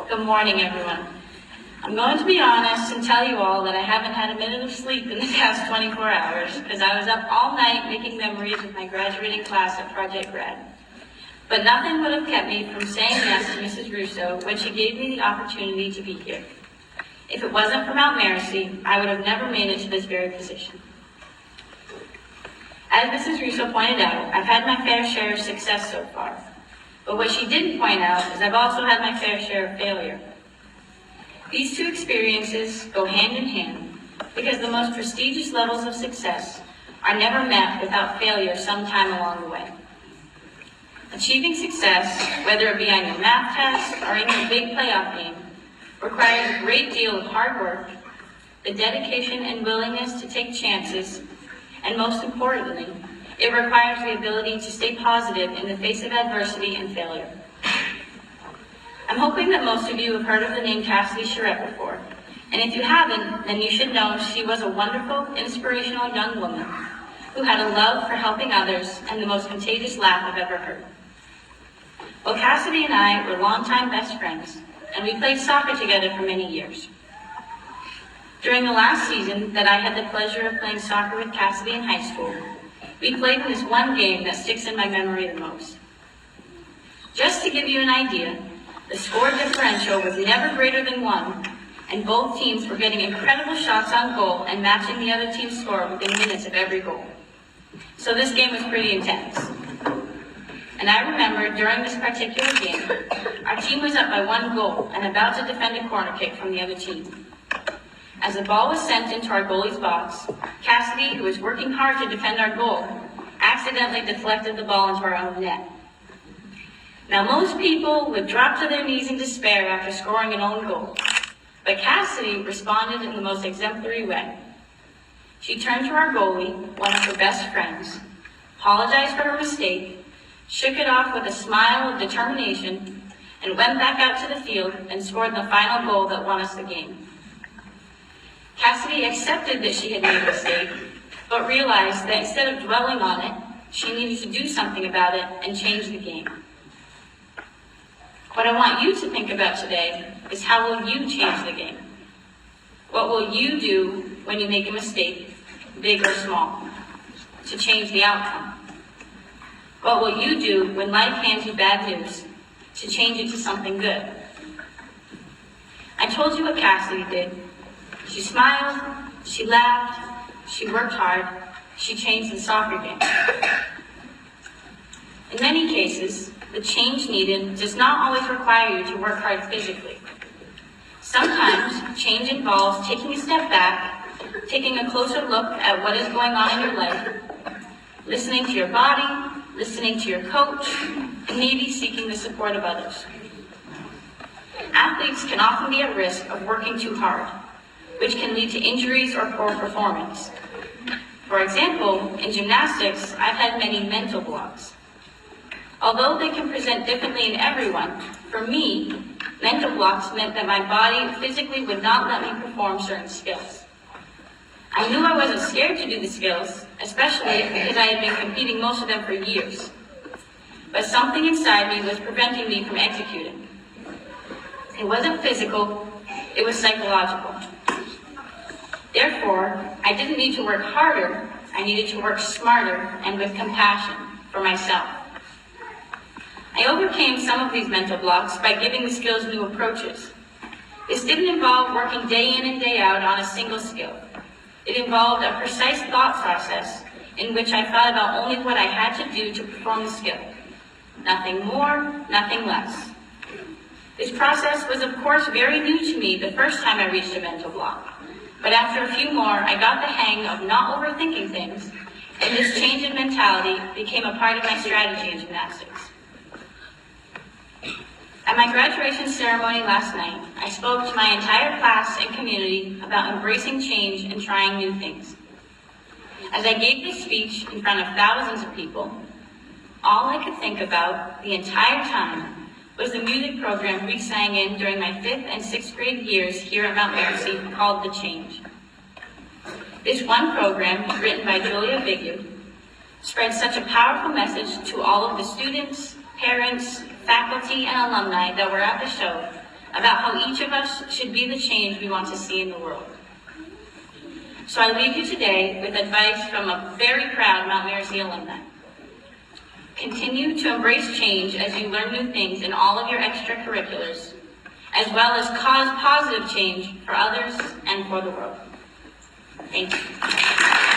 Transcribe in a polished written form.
Good morning, everyone. I'm going to be honest and tell you all that I haven't had a minute of sleep in the past 24 hours because I was up all night making memories with my graduating class at Project Grad. But nothing would have kept me from saying yes to Mrs. Russo when she gave me the opportunity to be here. If it wasn't for Mount Merici, I would have never made it to this very position. As Mrs. Russo pointed out, I've had my fair share of success so far. But what she didn't point out is I've also had my fair share of failure. These two experiences go hand in hand because the most prestigious levels of success are never met without failure sometime along the way. Achieving success, whether it be on your math test or in your big playoff game, requires a great deal of hard work, the dedication and willingness to take chances, and most importantly, it requires the ability to stay positive in the face of adversity and failure. I'm hoping that most of you have heard of the name Cassidy Charette before, and if you haven't, then you should know she was a wonderful, inspirational young woman who had a love for helping others and the most contagious laugh I've ever heard. Well, Cassidy and I were longtime best friends, and we played soccer together for many years. During the last season that I had the pleasure of playing soccer with Cassidy in high school, we played in this one game that sticks in my memory the most. Just to give you an idea, the score differential was never greater than 1, and both teams were getting incredible shots on goal and matching the other team's score within minutes of every goal. So this game was pretty intense. And I remember during this particular game, our team was up by 1 goal and about to defend a corner kick from the other team. As the ball was sent into our goalie's box, Cassidy, who was working hard to defend our goal, accidentally deflected the ball into our own net. Now, most people would drop to their knees in despair after scoring an own goal, but Cassidy responded in the most exemplary way. She turned to our goalie, one of her best friends, apologized for her mistake, shook it off with a smile of determination, and went back out to the field and scored the final goal that won us the game. Cassidy accepted that she had made a mistake, but realized that instead of dwelling on it, she needed to do something about it and change the game. What I want you to think about today is how will you change the game? What will you do when you make a mistake, big or small, to change the outcome? What will you do when life hands you bad news to change it to something good? I told you what Cassidy did. She smiled, she laughed, she worked hard, she changed the soccer game. In many cases, the change needed does not always require you to work hard physically. Sometimes, change involves taking a step back, taking a closer look at what is going on in your life, listening to your body, listening to your coach, and maybe seeking the support of others. Athletes can often be at risk of working too hard, which can lead to injuries or poor performance. For example, in gymnastics, I've had many mental blocks. Although they can present differently in everyone, for me, mental blocks meant that my body physically would not let me perform certain skills. I knew I wasn't scared to do the skills, especially because I had been competing most of them for years. But something inside me was preventing me from executing. It wasn't physical, it was psychological. Therefore, I didn't need to work harder, I needed to work smarter and with compassion for myself. I overcame some of these mental blocks by giving the skills new approaches. This didn't involve working day in and day out on a single skill. It involved a precise thought process in which I thought about only what I had to do to perform the skill. Nothing more, nothing less. This process was of course very new to me the first time I reached a mental block. But after a few more, I got the hang of not overthinking things, and this change in mentality became a part of my strategy in gymnastics. At my graduation ceremony last night, I spoke to my entire class and community about embracing change and trying new things. As I gave this speech in front of thousands of people, all I could think about the entire time was the music program we sang in during my 5th and 6th grade years here at Mount Merici called The Change. This one program, written by Julia Bigu, spread such a powerful message to all of the students, parents, faculty, and alumni that were at the show about how each of us should be the change we want to see in the world. So I leave you today with advice from a very proud Mount Merici alumni. Continue to embrace change as you learn new things in all of your extracurriculars, as well as cause positive change for others and for the world. Thank you.